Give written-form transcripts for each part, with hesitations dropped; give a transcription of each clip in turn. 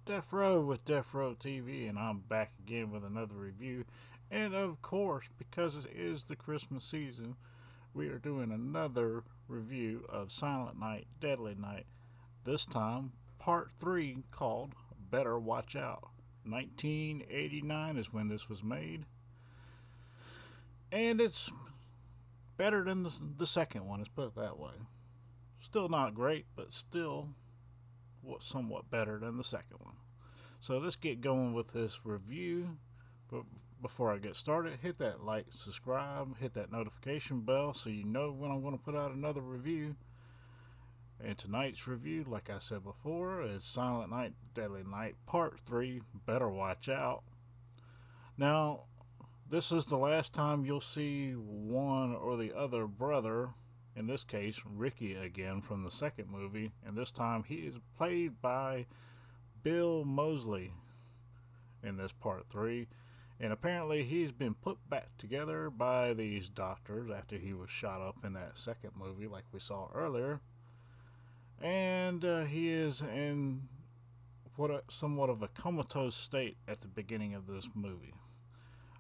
Deafrowe with Deafrowe TV, and I'm back again with another review. And of course, because it is the Christmas season, we are doing another review of Silent Night, Deadly Night. This time, part 3 called Better Watch Out. 1989 is when this was made, and it's better than the second one, let's put it that way. Still not great, but still somewhat better than the second one. So let's get going with this review. But before I get started, hit that like, subscribe, hit that notification bell so you know when I'm going to put out another review. And tonight's review, like I said before, is Silent Night, Deadly Night Part 3, Better Watch Out. Now, this is the last time you'll see one or the other brother, in this case, Ricky again from the second movie, and this time he is played by Bill Moseley in this part 3. And apparently he's been put back together by these doctors after he was shot up in that second movie, like we saw earlier. And he is in somewhat of a comatose state at the beginning of this movie.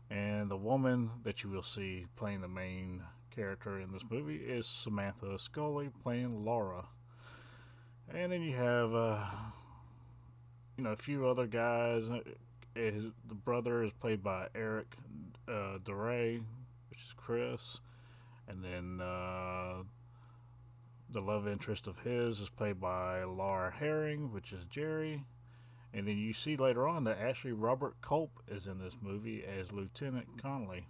And the woman that you will see playing the main character in this movie is Samantha Scully playing Laura. And then you have a few other guys. The brother is played by Eric DeRay, which is Chris, and then the love interest of his is played by Laura Herring, which is Jerry. And then you see later on that actually Robert Culp is in this movie as Lieutenant Connolly,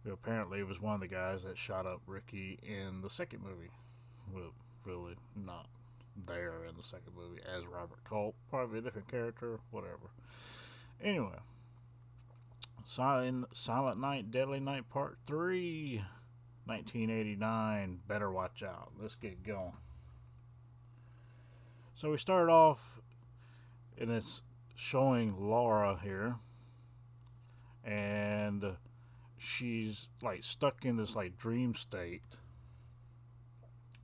who apparently was one of the guys that shot up Ricky in the second movie. Well, really not there in the second movie as Robert Culp. Probably a different character, whatever. Anyway, Silent Night, Deadly Night Part 3, 1989. Better watch out. Let's get going. So we start off, and it's showing Laura here, and she's like stuck in this like dream state.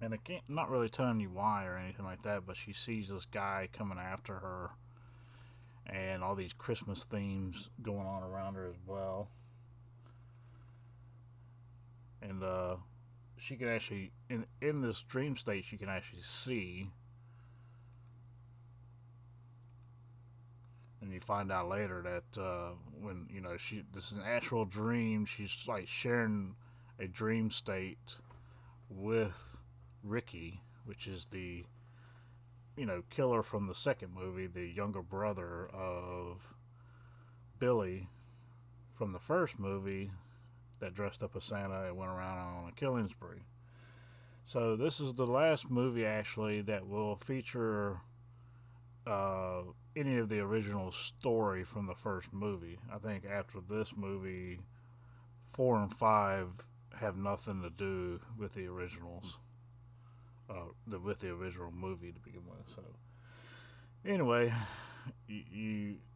And not really telling you why or anything like that, but she sees this guy coming after her, and all these Christmas themes going on around her as well. And she can actually, in this dream state, she can actually see. And you find out later that when this is an actual dream, she's like sharing a dream state with Ricky, which is the killer from the second movie, the younger brother of Billy from the first movie that dressed up as Santa and went around on a killing spree. So this is the last movie actually that will feature any of the original story from the first movie. I think after this movie, 4 and 5 have nothing to do with the originals. With the original movie to begin with. So, anyway,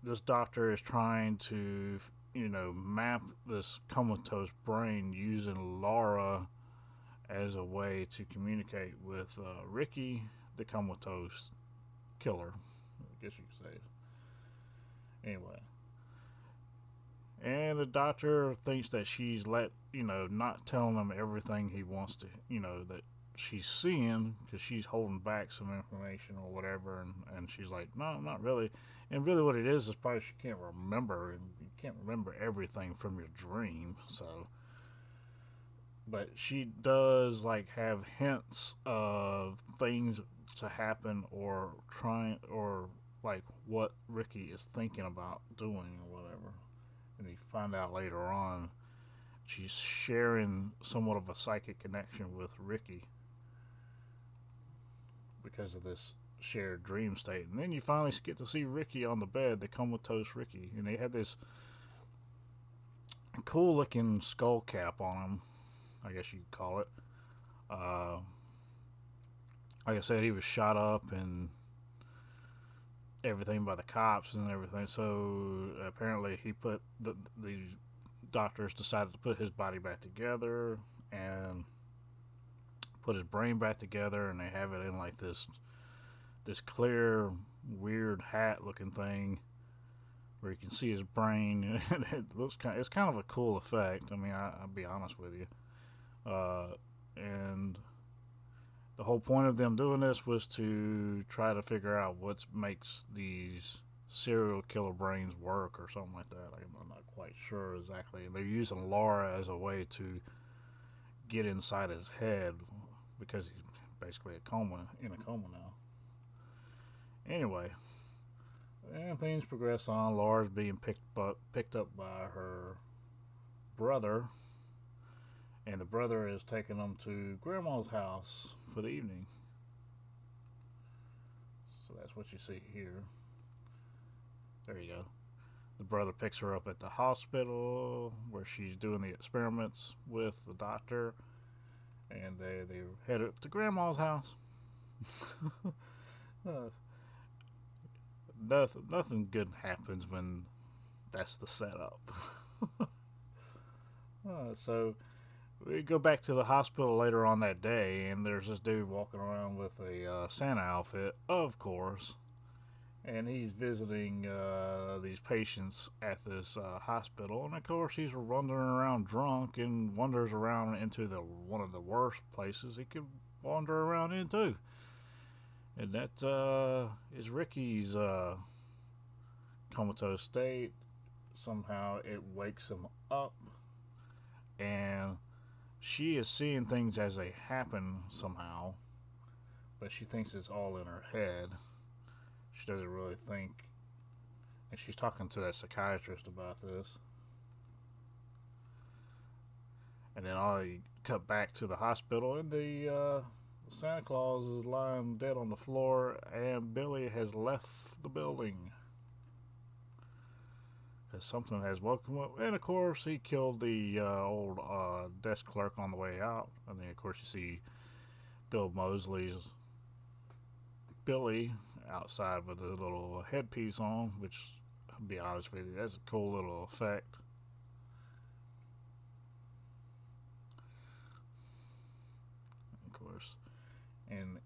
this doctor is trying to, map this comatose brain using Laura as a way to communicate with Ricky, the comatose killer, I guess you could say. Anyway. And the doctor thinks that she's not telling him everything he wants to, that she's seeing, because she's holding back some information or whatever, and she's like, no, not really. And really what it is probably she can't remember, and you can't remember everything from your dream. So, but she does like have hints of things to happen, or like what Ricky is thinking about doing or whatever. And you find out later on she's sharing somewhat of a psychic connection with Ricky because of this shared dream state. And then you finally get to see Ricky on the bed, the comatose Ricky. And they had this cool looking skull cap on him, I guess you could call it. Like I said, he was shot up and everything by the cops and everything. So apparently these doctors decided to put his body back together and put his brain back together, and they have it in like this clear weird hat looking thing where you can see his brain, and it's kind of a cool effect. I mean, I'll be honest with you. And the whole point of them doing this was to try to figure out what makes these serial killer brains work or something like that. I'm not quite sure exactly. And they're using Laura as a way to get inside his head because he's basically in a coma now. Anyway, and things progress on. Laura's being picked up by her brother, and the brother is taking them to Grandma's house for the evening. So that's what you see here. There you go. The brother picks her up at the hospital where she's doing the experiments with the doctor, and they head up to Grandma's house. Nothing good happens when that's the setup. So we go back to the hospital later on that day, and there's this dude walking around with a Santa outfit, of course, and he's visiting these patients at this hospital, and of course he's wandering around drunk and wanders around into one of the worst places he could wander around into, and that is Ricky's comatose state. Somehow it wakes him up, and she is seeing things as they happen somehow, but she thinks it's all in her head. She doesn't really think, and she's talking to that psychiatrist about this. And then I cut back to the hospital, and the Santa Claus is lying dead on the floor, and Billy has left the building. Because something has woken him up. And of course, he killed the old desk clerk on the way out. And then, of course, you see Bill Moseley's Billy outside with a little headpiece on, which, I'll be honest with you, that's a cool little effect. Of course. And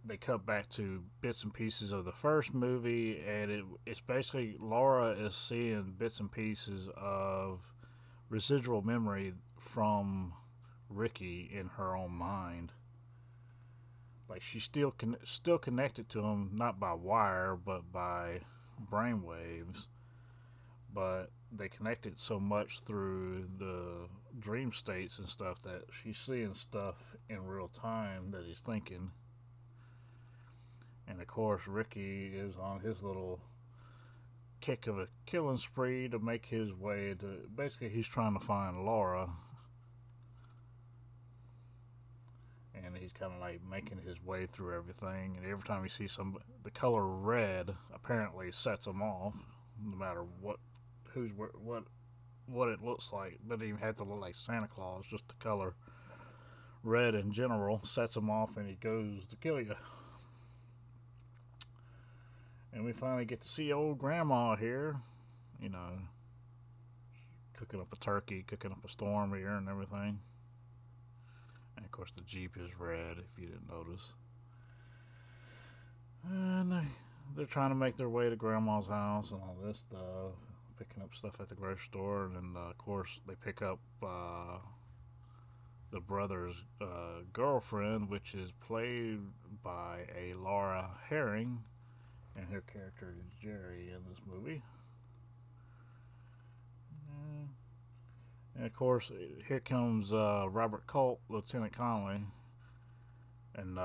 they cut back to bits and pieces of the first movie, and it's basically Laura is seeing bits and pieces of residual memory from Ricky in her own mind. Like she's still connected to him, not by wire, but by brain waves. But they connected so much through the dream states and stuff that she's seeing stuff in real time that he's thinking. And of course, Ricky is on his little kick of a killing spree to make his way to. Basically, he's trying to find Laura. And he's kind of like making his way through everything. And every time you see the color red apparently sets him off, no matter what it looks like. It doesn't even have to look like Santa Claus, just the color red in general sets him off, and he goes to kill you. And we finally get to see old Grandma here, cooking up a turkey, cooking up a storm here and everything. And of course the Jeep is red, if you didn't notice. And they're trying to make their way to Grandma's house and all this stuff, picking up stuff at the grocery store. And of course they pick up the brother's girlfriend, which is played by a Laura Herring, and her character is Jerry in this movie. And of course, here comes Robert Culp, Lieutenant Conley, and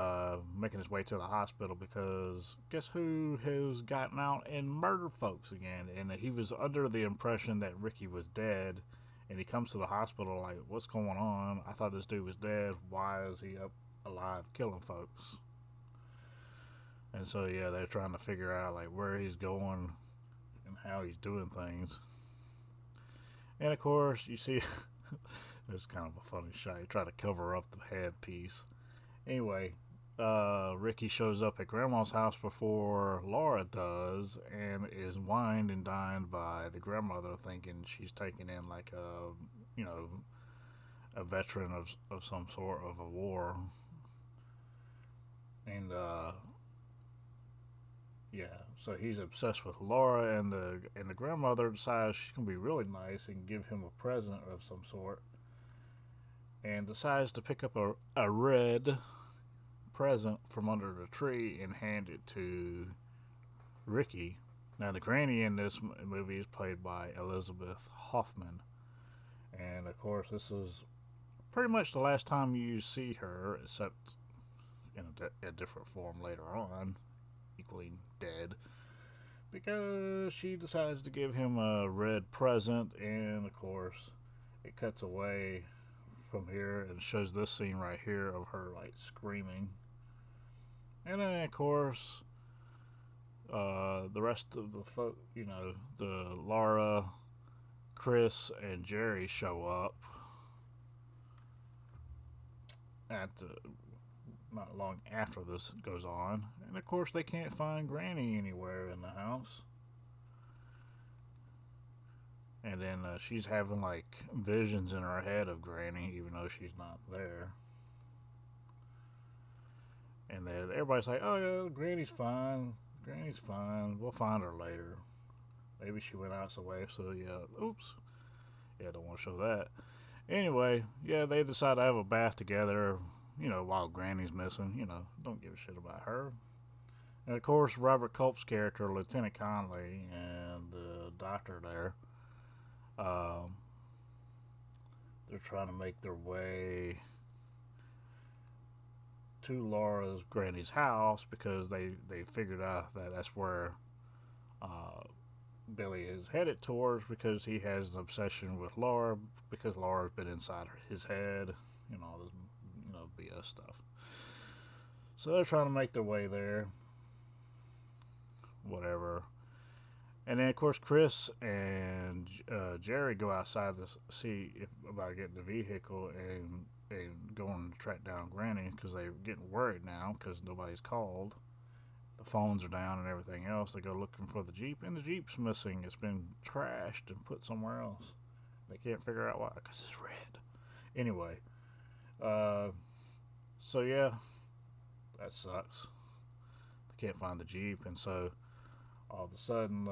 making his way to the hospital because guess who has gotten out and murdered folks again? And he was under the impression that Ricky was dead, and he comes to the hospital like, what's going on? I thought this dude was dead. Why is he up alive killing folks? And so, yeah, they're trying to figure out like where he's going and how he's doing things. And of course, you see, there's kind of a funny shot. He tried to cover up the headpiece. Anyway, Ricky shows up at Grandma's house before Laura does, and is wined and dined by the grandmother, thinking she's taking in like a veteran of some sort of a war. And Yeah, so he's obsessed with Laura, and the grandmother decides she's gonna be really nice and give him a present of some sort, and decides to pick up a red present from under the tree and hand it to Ricky. Now, the granny in this movie is played by Elizabeth Hoffman, and of course, this is pretty much the last time you see her, except in a different form later on, equally dead, because she decides to give him a red present, and of course, it cuts away from here and shows this scene right here of her like screaming, and then of course, the rest of the the Laura, Chris, and Jerry show up at not long after this goes on, and of course they can't find Granny anywhere in the house. And then she's having like visions in her head of Granny, even though she's not there. And then everybody's like, "Oh yeah, Granny's fine. Granny's fine. We'll find her later. Maybe she went out some way." So yeah, oops. Yeah, don't want to show that. Anyway, yeah, they decide to have a bath together. While Granny's missing. Don't give a shit about her. And of course, Robert Culp's character, Lieutenant Conley, and the doctor there, um, they're trying to make their way to Laura's Granny's house because they figured out that that's where uh, Billy is headed towards because he has an obsession with Laura because Laura's been inside his head, all this BS stuff. So they're trying to make their way there, whatever. And then of course Chris and Jerry go outside to see about getting the vehicle and going to track down Granny because they're getting worried now because nobody's called. The phones are down and everything else. They go looking for the Jeep, and the Jeep's missing. It's been trashed and put somewhere else. They can't figure out why because it's red. Anyway, so yeah, that sucks. They can't find the Jeep, and so all of a sudden,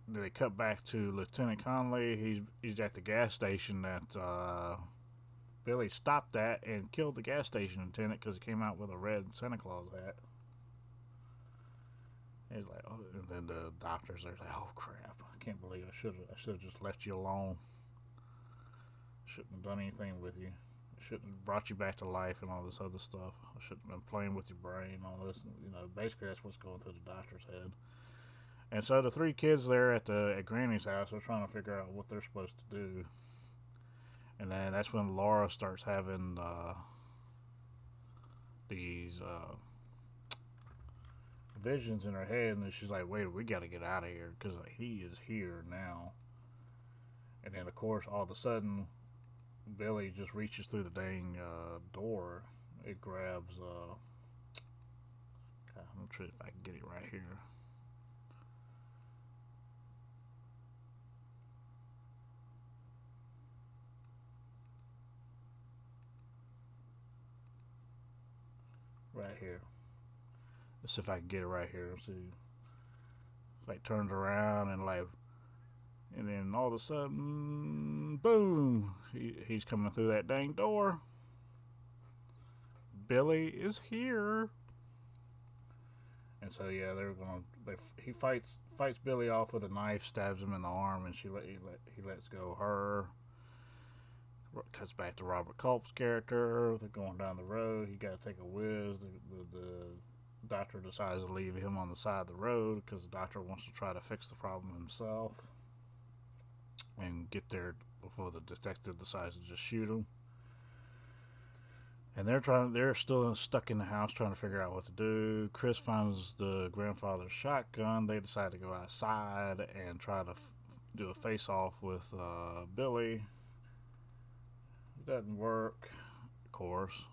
they cut back to Lieutenant Conley. He's at the gas station that Billy stopped at and killed the gas station attendant because he came out with a red Santa Claus hat. He's like, oh, and then the doctors are like, oh crap! I can't believe I should have just left you alone. Shouldn't have done anything with you. Shouldn't have brought you back to life and all this other stuff. I shouldn't have been playing with your brain and all this. Basically that's what's going through the doctor's head. And so the three kids there at Granny's house are trying to figure out what they're supposed to do. And then that's when Laura starts having these visions in her head, and then she's like, "Wait, we got to get out of here because he is here now." And then of course, all of a sudden, Billy just reaches through the dang door. It grabs. God, I'm gonna try if I can get it right here. Right here. Let's see if I can get it right here. Let's see. Like turns around and then all of a sudden, boom! He's coming through that dang door. Billy is here. And so yeah, he fights Billy off with a knife, stabs him in the arm, and he lets go her. Cuts back to Robert Culp's character. They're going down the road. He got to take a whiz. The doctor decides to leave him on the side of the road because the doctor wants to try to fix the problem himself and get there before the detective decides to just shoot him. And they're still stuck in the house trying to figure out what to do. Chris finds the grandfather's shotgun. They decide to go outside and try to do a face-off with Billy. It doesn't work, of course,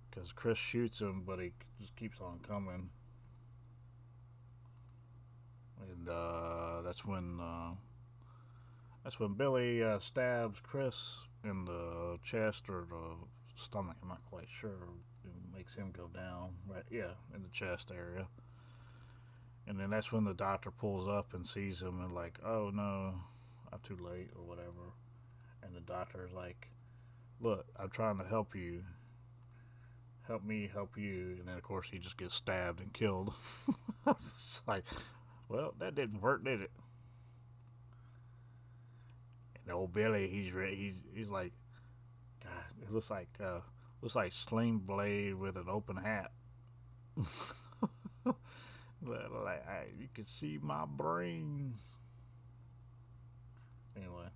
because Chris shoots him, but he just keeps on coming. And that's when Billy stabs Chris in the chest or the stomach. I'm not quite sure. it makes him go down. Right, yeah, in the chest area. And then that's when the doctor pulls up and sees him and like, oh no, I'm too late or whatever. And the doctor's like, look, I'm trying to help you. Help me help you. And then of course he just gets stabbed and killed. It's like, well, that didn't work, did it? And old Billy, he's like, God, it looks like Sling Blade with an open hat. Like you can see my brains. Anyway,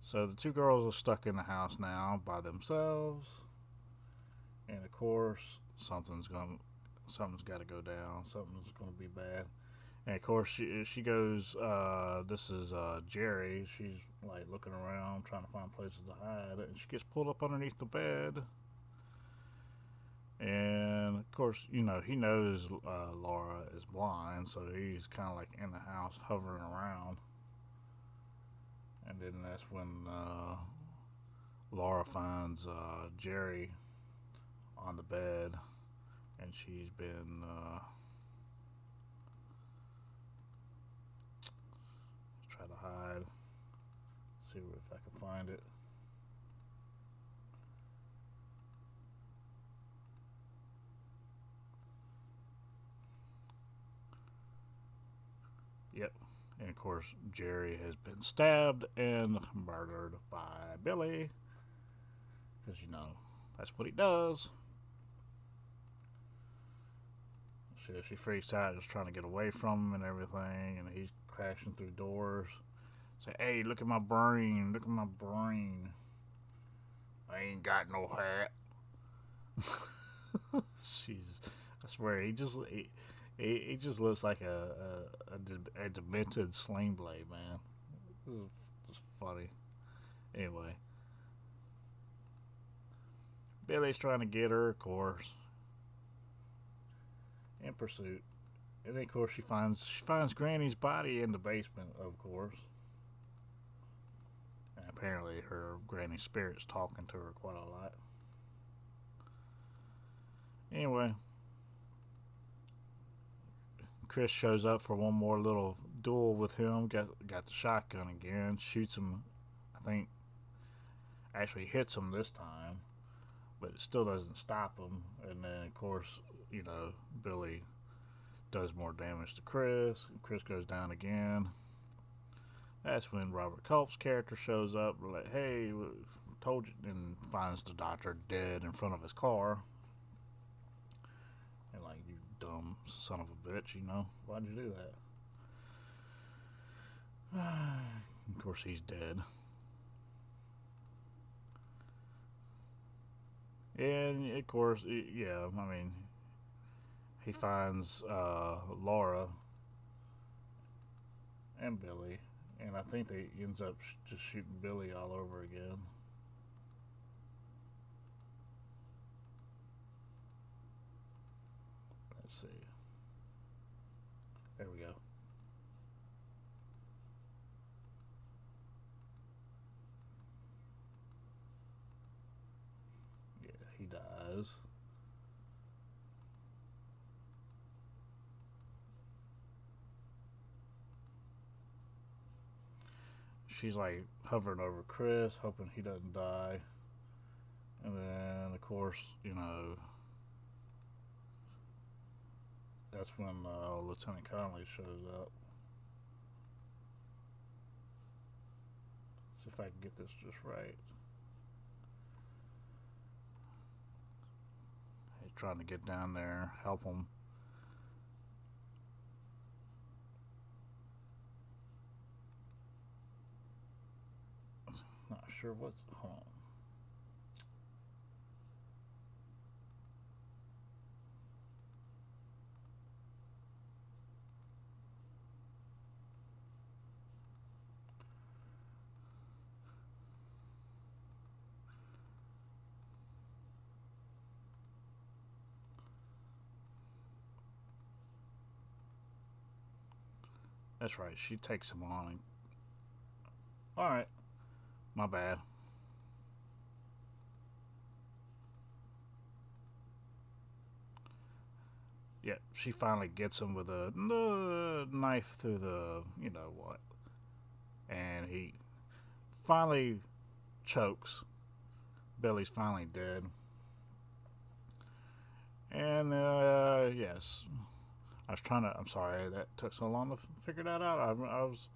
so the two girls are stuck in the house now by themselves, and of course something's got to go down. Something's gonna be bad. And of course she goes. This is Jerry. She's like looking around, trying to find places to hide, and she gets pulled up underneath the bed. And of course, you know, he knows Laura is blind, so he's kind of like in the house hovering around. And then that's when Laura finds Jerry on the bed, and she's been try to hide. See if I can find it. Yep. And of course, Jerry has been stabbed and murdered by Billy. Because, you know, that's what he does. She freaks out, just trying to get away from him and everything. And he's crashing through doors. Say, hey, look at my brain. Look at my brain. I ain't got no hat. Jesus. I swear, he just looks like a demented Sling Blade, man. This is just funny. Anyway, Billy's trying to get her, of course, in pursuit. And then, of course, she finds Granny's body in the basement, of course. And apparently, her Granny spirit's talking to her quite a lot. Anyway, Chris shows up for one more little duel with him. Got the shotgun again. Shoots him. I think actually hits him this time, but it still doesn't stop him. And then of course, you know, Billy does more damage to Chris. Chris goes down again. That's when Robert Culp's character shows up. Like, hey, told you, and finds the doctor dead in front of his car. And like, you dumb son of a bitch, you know, why'd you do that? Of course, he's dead. And of course, yeah, I mean, he finds Laura and Billy, and I think they ends up just shooting Billy all over again. Let's see. There we go. Yeah, he dies. She's like hovering over Chris, hoping he doesn't die. And then, of course, you know, that's when Lieutenant Connolly shows up. See if I can get this just right. He's trying to get down there, help him. Not sure what's. Hold on. That's right. She takes him on. All right. My bad. yeah, she finally gets him with a knife through the, you know what, and he finally chokes. Billy's finally dead. And, yes. I'm sorry that took so long to figure that out. I was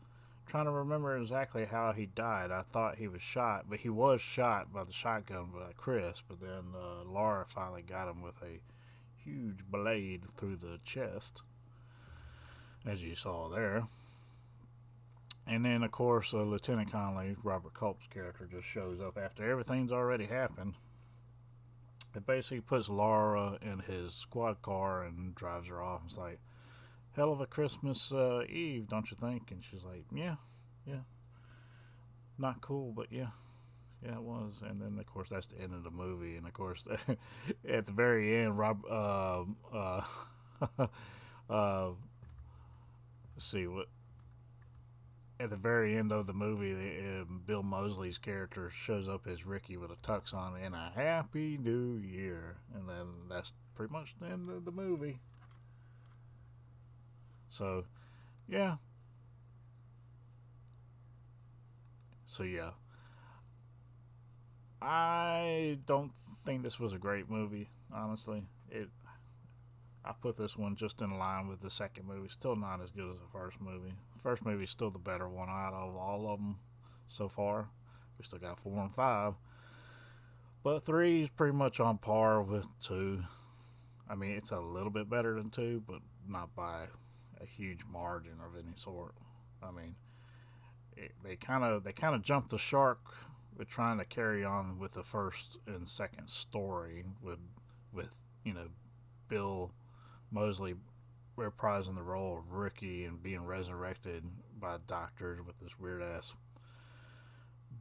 trying to remember exactly how he died. I thought he was shot, but he was shot by the shotgun by Chris, but then Laura finally got him with a huge blade through the chest, as you saw there. And then, of course, Lieutenant Conley, Robert Culp's character, just shows up after everything's already happened. It basically puts Laura in his squad car and drives her off. It's like, hell of a Christmas Eve, don't you think? And she's like, yeah, yeah. Not cool, but yeah. Yeah, it was. And then, of course, that's the end of the movie. And, of course, at the very end, let's see what. At the very end of the movie, Bill Moseley's character shows up as Ricky with a tux on and a Happy New Year. And then that's pretty much the end of the movie. So, yeah. So, yeah. I don't think this was a great movie, honestly. I put this one just in line with the second movie. Still not as good as the first movie. The first movie is still the better one out of all of them so far. We still got 4 and 5. But 3 is pretty much on par with 2. I mean, it's a little bit better than 2, but not by a huge margin of any sort. I mean, they kind of jumped the shark with trying to carry on with the first and second story with you know, Bill Moseley reprising the role of Ricky and being resurrected by doctors with this weird ass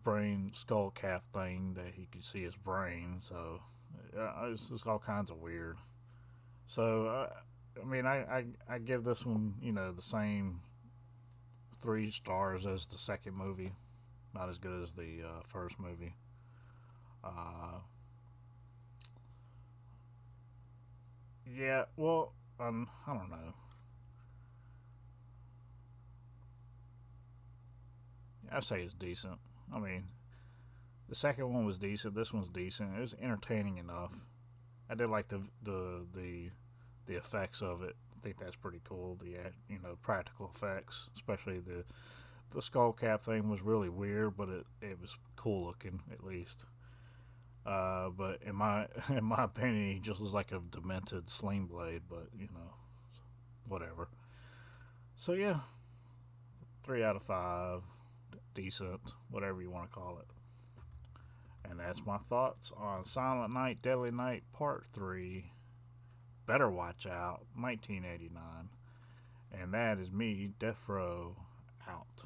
brain skull cap thing that he could see his brain. So it's all kinds of weird. So I mean, I give this one, you know, the same 3 stars as the second movie. Not as good as the first movie. Yeah, well, I don't know. I say it's decent. I mean, the second one was decent. This one's decent. It was entertaining enough. I did like the effects of it. I think that's pretty cool. The practical effects, especially the skull cap thing was really weird, but it was cool looking at least. But in my opinion, he just looks like a demented Sling Blade. But whatever. So yeah, 3 out of 5, decent, whatever you want to call it. And that's my thoughts on Silent Night, Deadly Night Part 3. Better Watch Out, 1989. And that is me, Deafrowe, out.